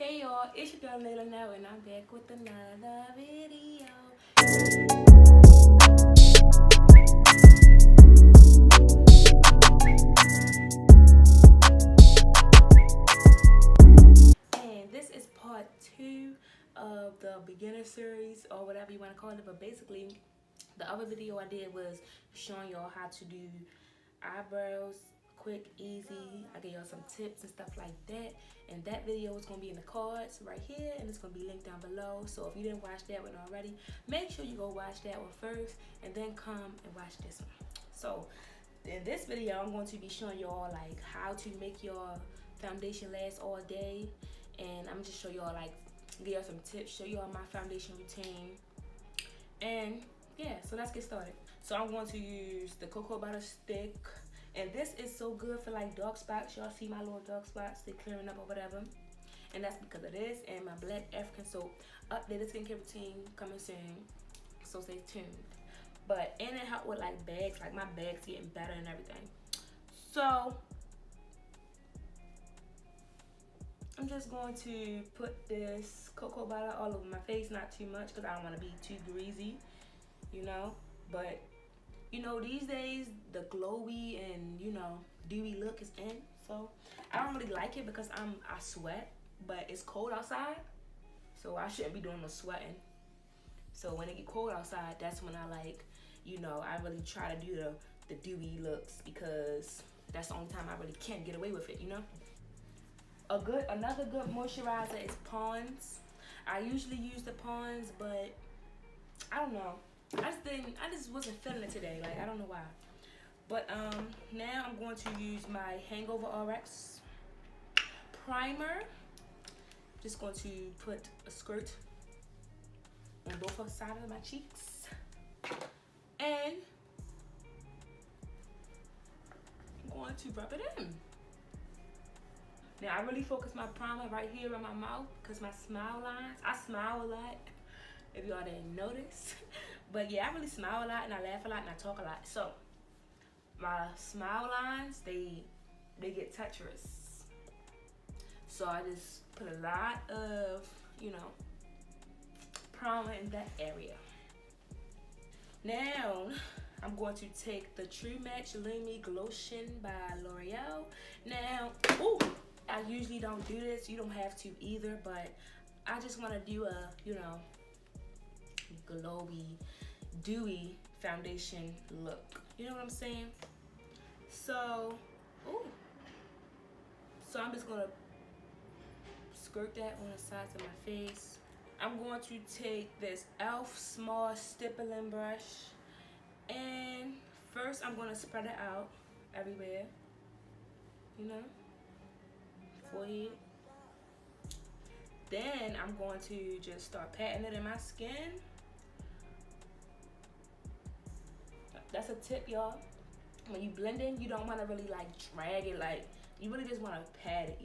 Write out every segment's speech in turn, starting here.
Hey y'all, it's your girl Layla now, and I'm back with another video. And this is part 2 of the beginner series, or whatever you want to call it. But basically, the other video I did was showing y'all how to do eyebrows quick, easy. I gave y'all some tips and stuff like that. And that video is going to be in the cards right here, and it's going to be linked down below. So if you didn't watch that one already, make sure you go watch that one first and then come and watch this one. So in this video, I'm going to be showing y'all like how to make your foundation last all day. And I'm just show y'all like, give y'all some tips, show y'all my foundation routine. And yeah, so let's get started. So I'm going to use the cocoa butter stick. And this is so good for like dark spots. Y'all see my little dark spots? They're clearing up or whatever. And that's because of this and my black African soap. Updated skincare routine coming soon. So stay tuned. But and it helped with like bags. Like my bags getting better and everything. So I'm just going to put this cocoa butter all over my face. Not too much because I don't want to be too greasy. You know. But you know, these days the glowy and dewy look is in. So I don't really like it because I sweat, but it's cold outside, so I shouldn't be doing no sweating. So when it get cold outside, that's when I like, I really try to do the dewy looks because that's the only time I really can get away with it. Another good moisturizer is Pond's. I usually use the Pond's, but I don't know. I just wasn't feeling it today. Like I don't know why. But now I'm going to use my Hangover RX primer. Just going to put a skirt on both sides of my cheeks. And I'm going to rub it in. Now I really focus my primer right here on my mouth because my smile lines. I smile a lot, if y'all didn't notice. But yeah, I really smile a lot and I laugh a lot and I talk a lot. So my smile lines, they get treacherous. So I just put a lot of, primer in that area. Now I'm going to take the True Match Lumi Glotion by L'Oreal. Now, I usually don't do this. You don't have to either, but I just want to do a, glowy, dewy foundation look. You know what I'm saying? So I'm just gonna skirt that on the sides of my face. I'm going to take this e.l.f. small stippling brush, and first I'm gonna spread it out everywhere. Forehead. Then I'm going to just start patting it in my skin. That's a tip, y'all. When you blending, you don't want to really like drag it. Like you really just want to pat it,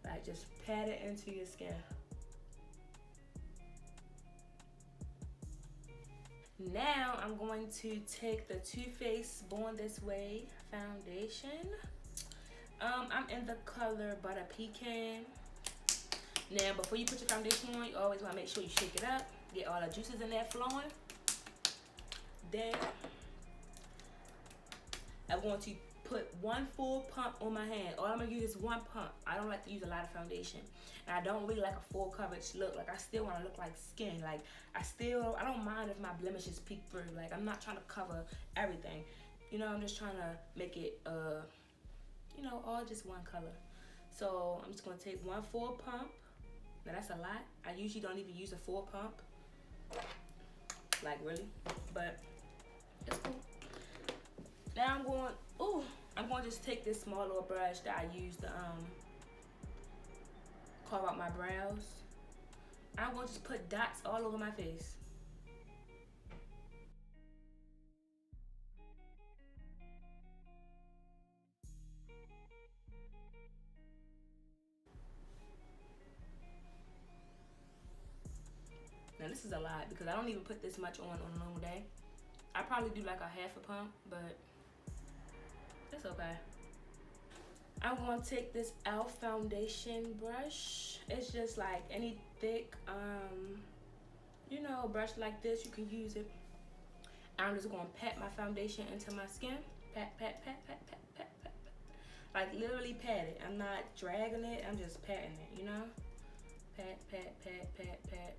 like just pat it into your skin. Now I'm going to take the Too Faced Born This Way foundation. I'm in the color Butter Pecan. Now before you put your foundation on, you always want to make sure you shake it up, get all the juices in there flowing. Then I'm going to put one full pump on my hand. All I'm gonna use is one pump. I don't like to use a lot of foundation, and I don't really like a full coverage look. Like I still want to look like skin. Like I don't mind if my blemishes peek through. Like I'm not trying to cover everything. I'm just trying to make it all just one color. So I'm just gonna take one full pump. Now that's a lot. I usually don't even use a full pump. Like really, but it's cool. Now I'm going to just take this small little brush that I used to carve out my brows. I'm going to just put dots all over my face. Now this is a lot because I don't even put this much on a normal day. I probably do like a half a pump, but it's okay. I'm going to take this e.l.f. foundation brush It's just like any thick, you know, brush like this. You can use it. I'm just gonna pat my foundation into my skin. Pat, pat, pat, pat, pat, pat, pat, pat. Like literally pat it. I'm not dragging it. I'm just patting it. You know, pat, pat, pat, pat, pat.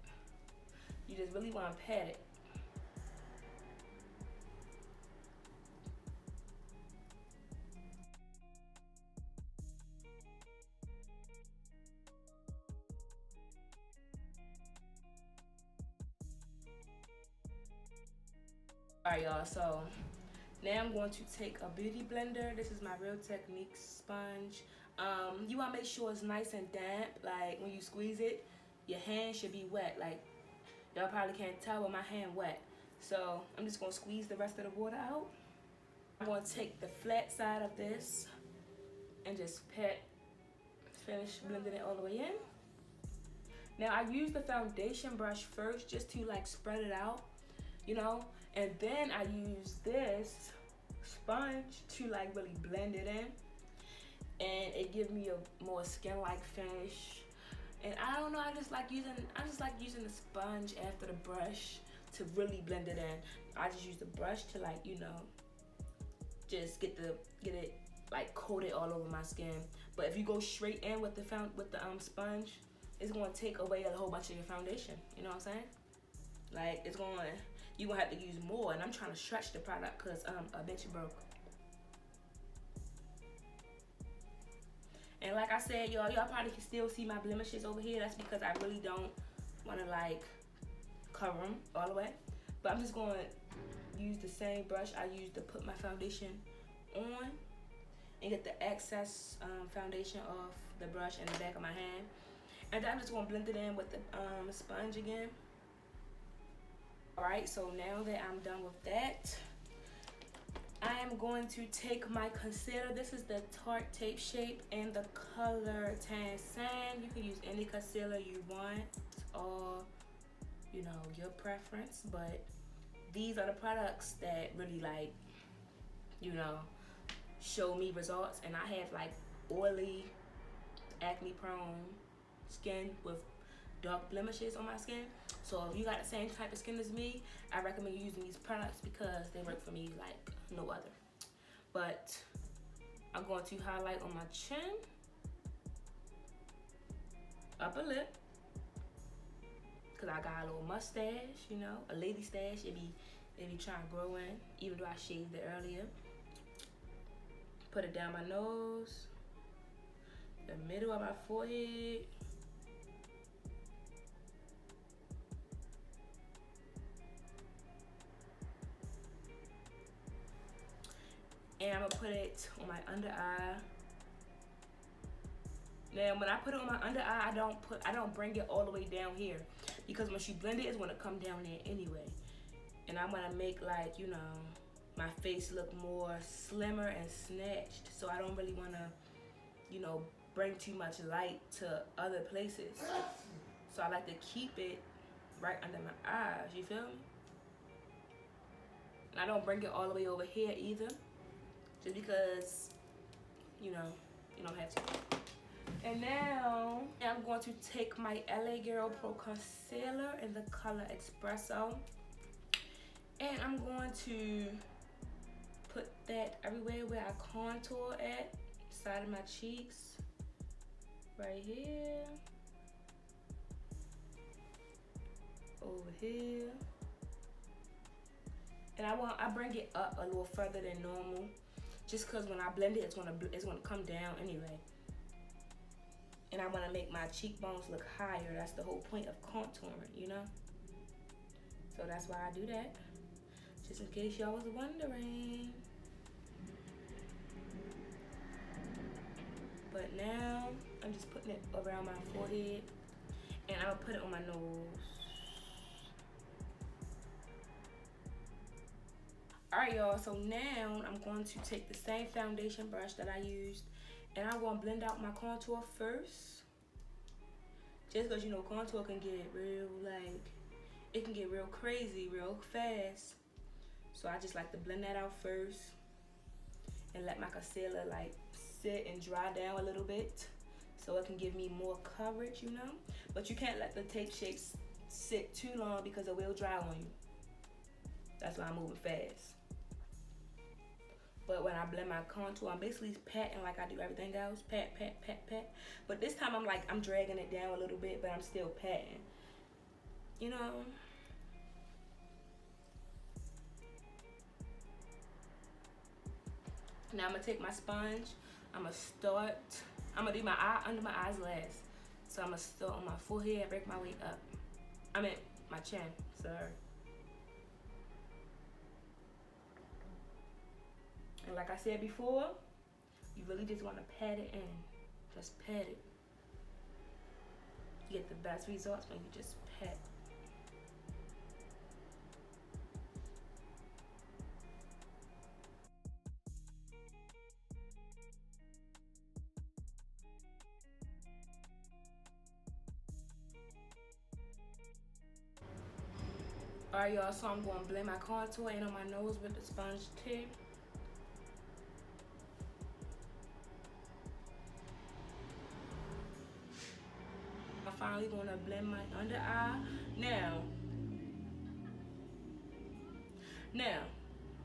You just really want to pat it. Alright, y'all, so now I'm going to take a beauty blender. This is my Real Techniques sponge. You want to make sure it's nice and damp. Like when you squeeze it, your hand should be wet. Like y'all probably can't tell, but my hand wet. So I'm just going to squeeze the rest of the water out. I'm going to take the flat side of this and just finish blending it all the way in. Now I use the foundation brush first just to like spread it out, you know, and then I use this sponge to like really blend it in, and it gives me a more skin-like finish. And I don't know, I just like using the sponge after the brush to really blend it in. I just use the brush to like, you know, just get it like coated all over my skin. But if you go straight in with the sponge, it's gonna take away a whole bunch of your foundation. You know what I'm saying? Like you're gonna have to use more, and I'm trying to stretch the product because a bitch broke. And like I said, y'all probably can still see my blemishes over here. That's because I really don't want to like cover them all the way. But I'm just going to use the same brush I used to put my foundation on and get the excess foundation off the brush and the back of my hand. And then I'm just going to blend it in with the sponge again. Alright, so now that I'm done with that, I am going to take my concealer. This is the Tarte Tape Shape in the color Tan Sand. You can use any concealer you want, or you know, your preference, but these are the products that really like, you know, show me results. And I have like oily, acne prone skin with dark blemishes on my skin. So if you got the same type of skin as me, I recommend using these products because they work for me like no other. But I'm going to highlight on my chin, upper lip, because I got a little mustache, you know, a lady stash. It be trying to grow in, even though I shaved it earlier. Put it down my nose, the middle of my forehead, and I'm gonna put it on my under eye. Now, when I put it on my under eye, I don't bring it all the way down here, because when she blend it, it's gonna come down there anyway. And I'm gonna make like, you know, my face look more slimmer and snatched. So I don't really wanna, you know, bring too much light to other places. So I like to keep it right under my eyes, you feel me? And I don't bring it all the way over here either, just because, you know, you don't have to. And now I'm going to take my LA Girl Pro Concealer in the color Espresso, and I'm going to put that everywhere where I contour at, side of my cheeks, right here, over here. And I bring it up a little further than normal, just because when I blend it, it's gonna come down anyway. And I want to make my cheekbones look higher. That's the whole point of contouring, you know? So that's why I do that, just in case y'all was wondering. But now I'm just putting it around my forehead, and I'm gonna put it on my nose. Alright, y'all, so now I'm going to take the same foundation brush that I used, and I'm going to blend out my contour first. Just because, you know, contour can get real, like, it can get real crazy real fast. So I just like to blend that out first and let my concealer, like, sit and dry down a little bit so it can give me more coverage, you know. But you can't let the tape shapes sit too long because it will dry on you. That's why I'm moving fast. But when I blend my contour, I'm basically patting like I do everything else. Pat, pat, pat, pat. But this time I'm dragging it down a little bit, but I'm still patting. You know? Now I'm gonna take my sponge. I'm gonna do my eye under my eyes last. So I'm gonna start on my forehead and break my way up. I mean, my chin, sorry. And like I said before, you really just wanna pat it in. Just pat it. You get the best results when you just pat. Alright, y'all, so I'm gonna blend my contour in on my nose with the sponge tip. I'm finally gonna blend my under eye. Now,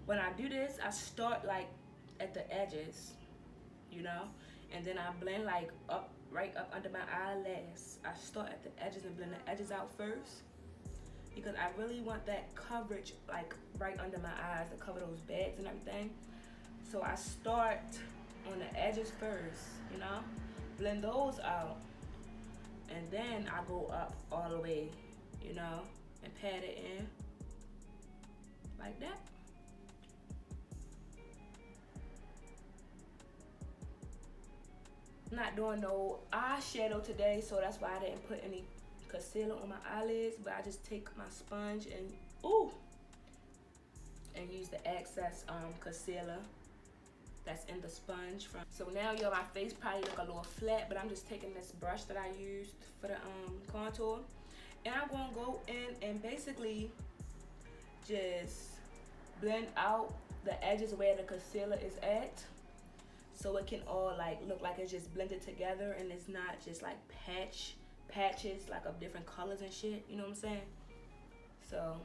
when I do this, I start like at the edges, you know, and then I blend like right up under my eyelash. I start at the edges and blend the edges out first, because I really want that coverage like right under my eyes to cover those bags and everything. So I start on the edges first, you know, blend those out, and then I go up all the way, you know, and pat it in like that. I'm not doing no eyeshadow today, so that's why I didn't put any concealer on my eyelids, but I just take my sponge and use the excess concealer that's in the sponge. So now, y'all, my face probably look a little flat, but I'm just taking this brush that I used for the contour, and I'm gonna go in and basically just blend out the edges where the concealer is at, so it can all like look like it's just blended together and it's not just like patches like of different colors and shit, you know what I'm saying? So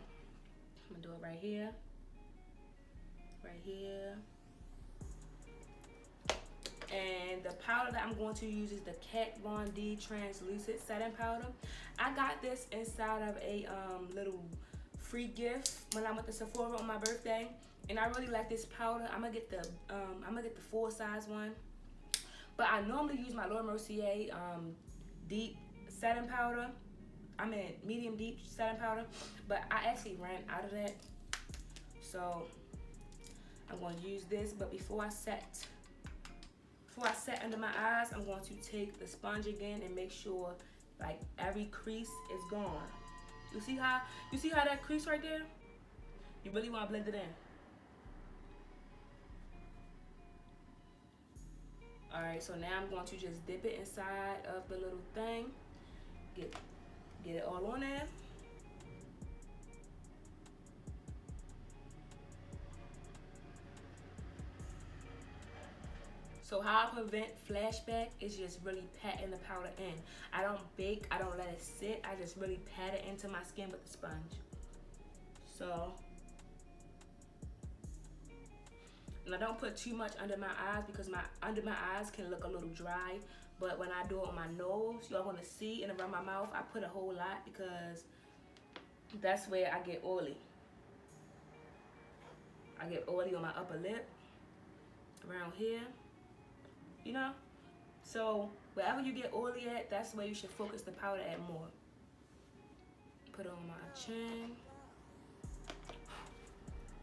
I'm gonna do it right here, and the powder that I'm going to use is the Kat Von D translucent setting powder. I got this inside of a little free gift when I went to Sephora on my birthday, and I really like this powder. I'm gonna get the full size one, but I normally use my Laura Mercier deep setting powder. I mean medium deep setting powder, but I actually ran out of that, so I'm going to use this. But before I set under my eyes, I'm going to take the sponge again and make sure like every crease is gone. You see how that crease right there? You really want to blend it in. Alright, so now I'm going to just dip it inside of the little thing. Get it all on there. So how I prevent flashback is just really patting the powder in. I don't bake, I don't let it sit, I just really pat it into my skin with the sponge. So, and I don't put too much under my eyes because under my eyes can look a little dry. But when I do it on my nose, y'all gonna see, and around my mouth, I put a whole lot because that's where I get oily. I get oily on my upper lip, around here, you know? So wherever you get oily at, that's where you should focus the powder at more. Put it on my chin,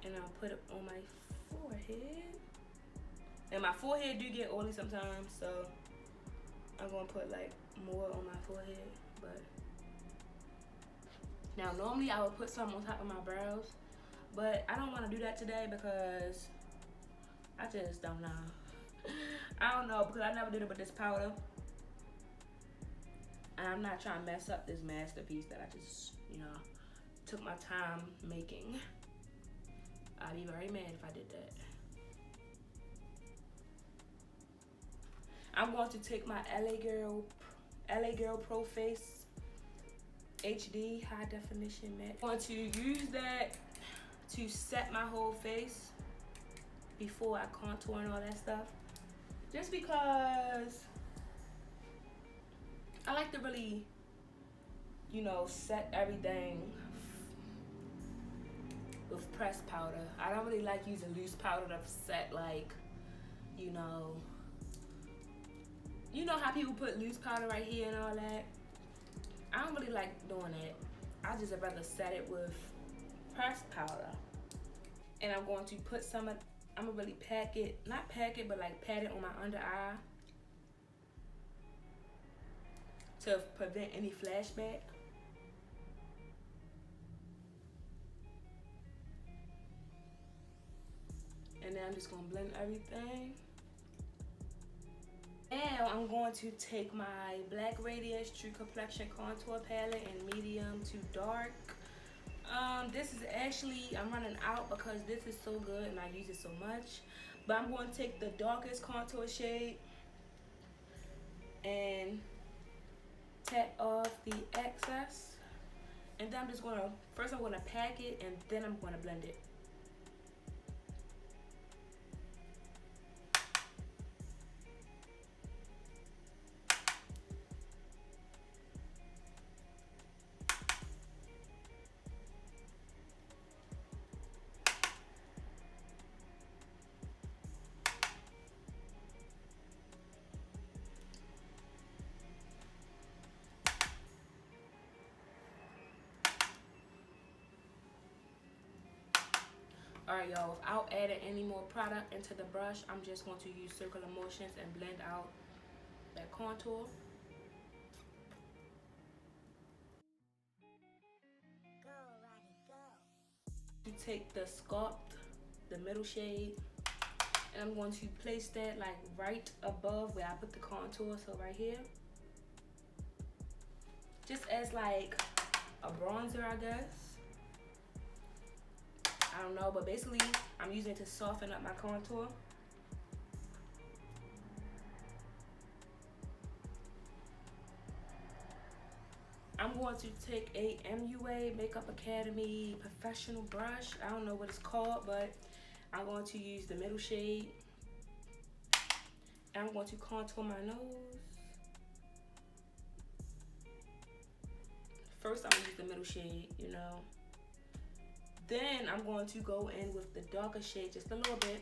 and I'll put it on my forehead. And my forehead do get oily sometimes, so I'm gonna put like more on my forehead. But now normally I would put some on top of my brows, but I don't want to do that today because I just don't know. I don't know, because I never did it with this powder, and I'm not trying to mess up this masterpiece that I just, you know, took my time making. I'd be very mad if I did that. I'm going to take my LA Girl Pro Face HD high definition matte. I'm going to use that to set my whole face before I contour and all that stuff. Just because I like to really, you know, set everything with pressed powder. I don't really like using loose powder to set, like, you know how people put loose powder right here and all that. I don't really like doing it. I just rather set it with pressed powder. And I'm going to put some of, I'm gonna really pack it, not pack it, but like pat it on my under eye to prevent any flashback. And then I'm just gonna blend everything. Now I'm going to take my Black Radiance True Complexion Contour Palette in medium to dark. This is actually, I'm running out because this is so good and I use it so much. But I'm going to take the darkest contour shade and tap off the excess. And then I'm just gonna, first I'm gonna pack it and then I'm gonna blend it. Alright y'all, without adding any more product into the brush, I'm just going to use circular motions and blend out that contour. To take the Sculpt, the middle shade, and I'm going to place that like right above where I put the contour, so right here. Just as like a bronzer, I guess. I don't know, but basically I'm using it to soften up my contour. I'm going to take a MUA Makeup Academy professional brush. I don't know what it's called, but I'm going to use the middle shade. And I'm going to contour my nose. First, I'm going to use the middle shade, you know. Then I'm going to go in with the darker shade just a little bit.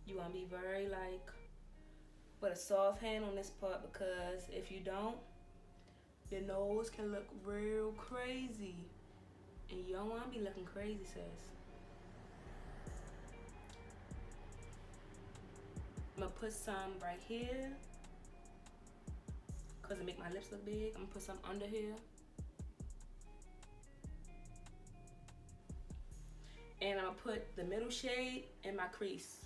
You want to be very like with a soft hand on this part, because if you don't, your nose can look real crazy. And you don't want to be looking crazy, sis. I'm going to put some right here because it make my lips look big. I'm going to put some under here. And I'm going to put the middle shade in my crease.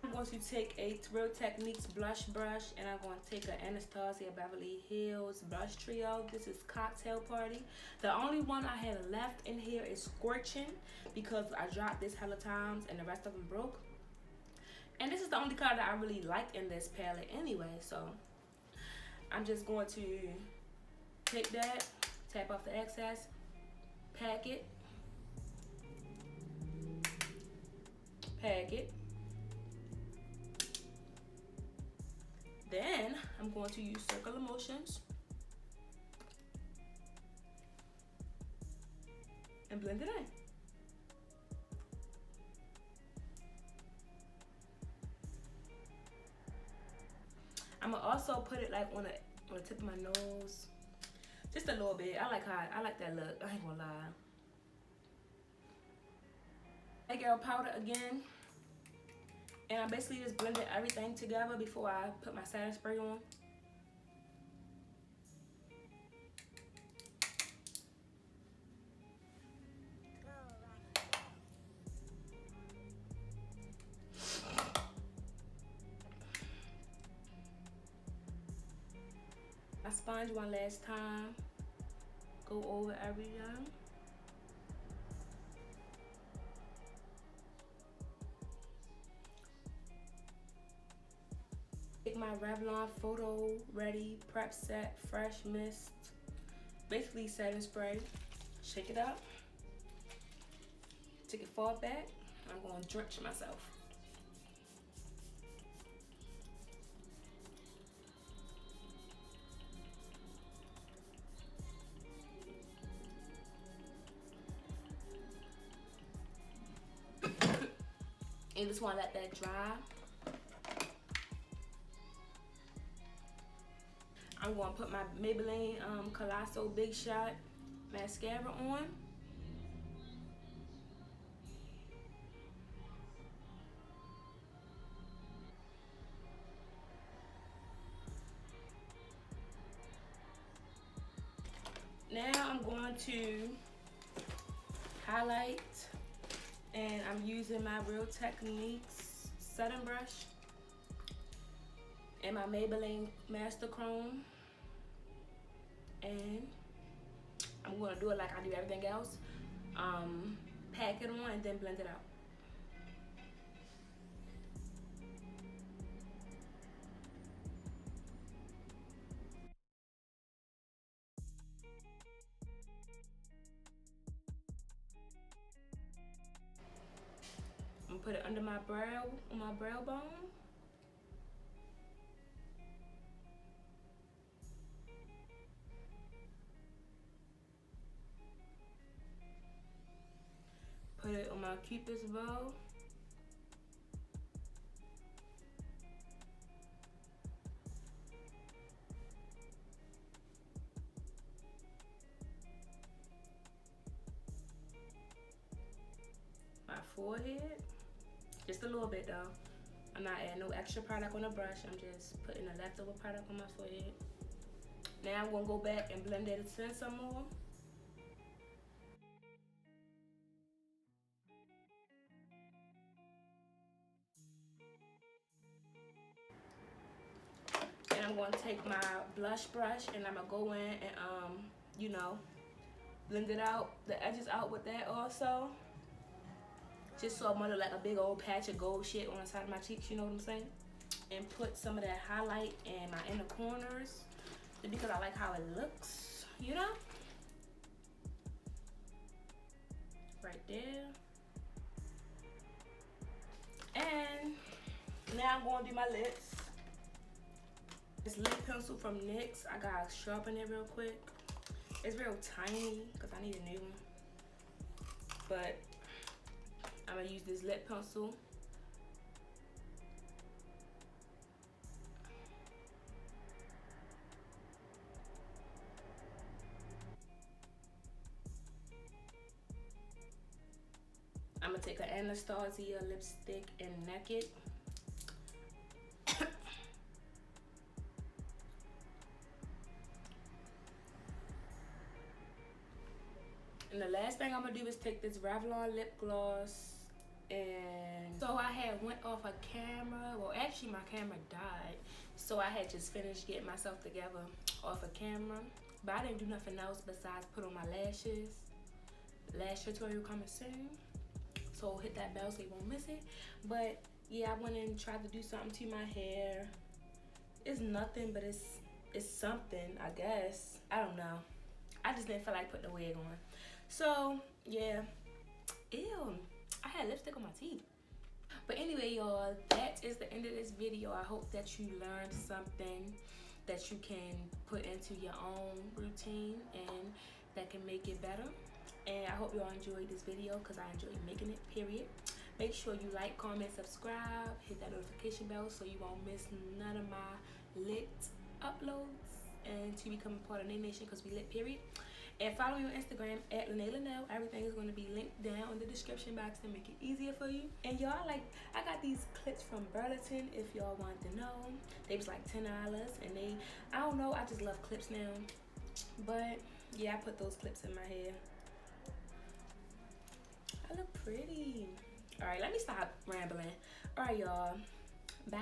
I'm going to take a Thrill Techniques blush brush and I'm going to take an Anastasia Beverly Hills blush trio. This is Cocktail Party. The only one I have left in here is Scorching because I dropped this hella times and the rest of them broke. And this is the only color that I really like in this palette anyway. So I'm just going to take that, tap off the excess, pack it, Then I'm going to use circular motions and blend it in. I'm gonna also put it like on the tip of my nose, just a little bit. I like that look. I ain't gonna lie. Hey girl powder again. And I basically just blended everything together before I put my setting spray on. sponge one last time. Go over everything. Take my Revlon Photo Ready Prep Set Fresh Mist, basically setting spray. Shake it up. Take it far back. I'm going to drench myself. And just want to let that dry. I'm going to put my Maybelline Colossal Big Shot mascara on. Now I'm going to highlight, and I'm using my Real Techniques setting brush and my Maybelline Master Chrome, and I'm going to do it like I do everything else. Pack it on and then blend it out. I'm gonna put it under my brow, on my brow bone. Put it on my Cupid's bow. My forehead. Just a little bit though. I'm not adding no extra product on the brush. I'm just putting the leftover product on my forehead. Now I'm gonna go back and blend it in some more. And I'm gonna take my blush brush and I'm gonna go in and you know, blend it out, the edges out with that also. Just so I'm gonna look like a big old patch of gold shit on the side of my cheeks, you know what I'm saying? And put some of that highlight in my inner corners because I like how it looks, you know? Right there. And now I'm gonna do my lips. This lip pencil from NYX, I gotta sharpen it real quick. It's real tiny because I need a new one. But I'm gonna use this lip pencil. I'm gonna take an Anastasia lipstick and Naked. And the last thing I'm gonna do is take this Revlon lip gloss. And so I had went off a camera. Well, actually my camera died. So I had just finished getting myself together off a camera. But I didn't do nothing else besides put on my lashes. Lash tutorial coming soon. So hit that bell so you won't miss it. But yeah, I went and tried to do something to my hair. It's nothing, but it's something, I guess. I don't know. I just didn't feel like putting the wig on. So yeah. Ew. I had lipstick on my teeth. But anyway, y'all, that is the end of this video. I hope that you learned something that you can put into your own routine and that can make it better. And I hope y'all enjoyed this video because I enjoyed making it, period. Make sure you like, comment, subscribe, hit that notification bell so you won't miss none of my lit uploads and to become a part of Nay Nation because we lit, period. And follow me on Instagram at Lene Linnell. Everything is going to be linked down in the description box to make it easier for you. And y'all, like, I got these clips from Burlington if y'all want to know. They was like $10 and they, I don't know, I just love clips now. But yeah, I put those clips in my hair. I look pretty. All right, let me stop rambling. All right, y'all. Bye.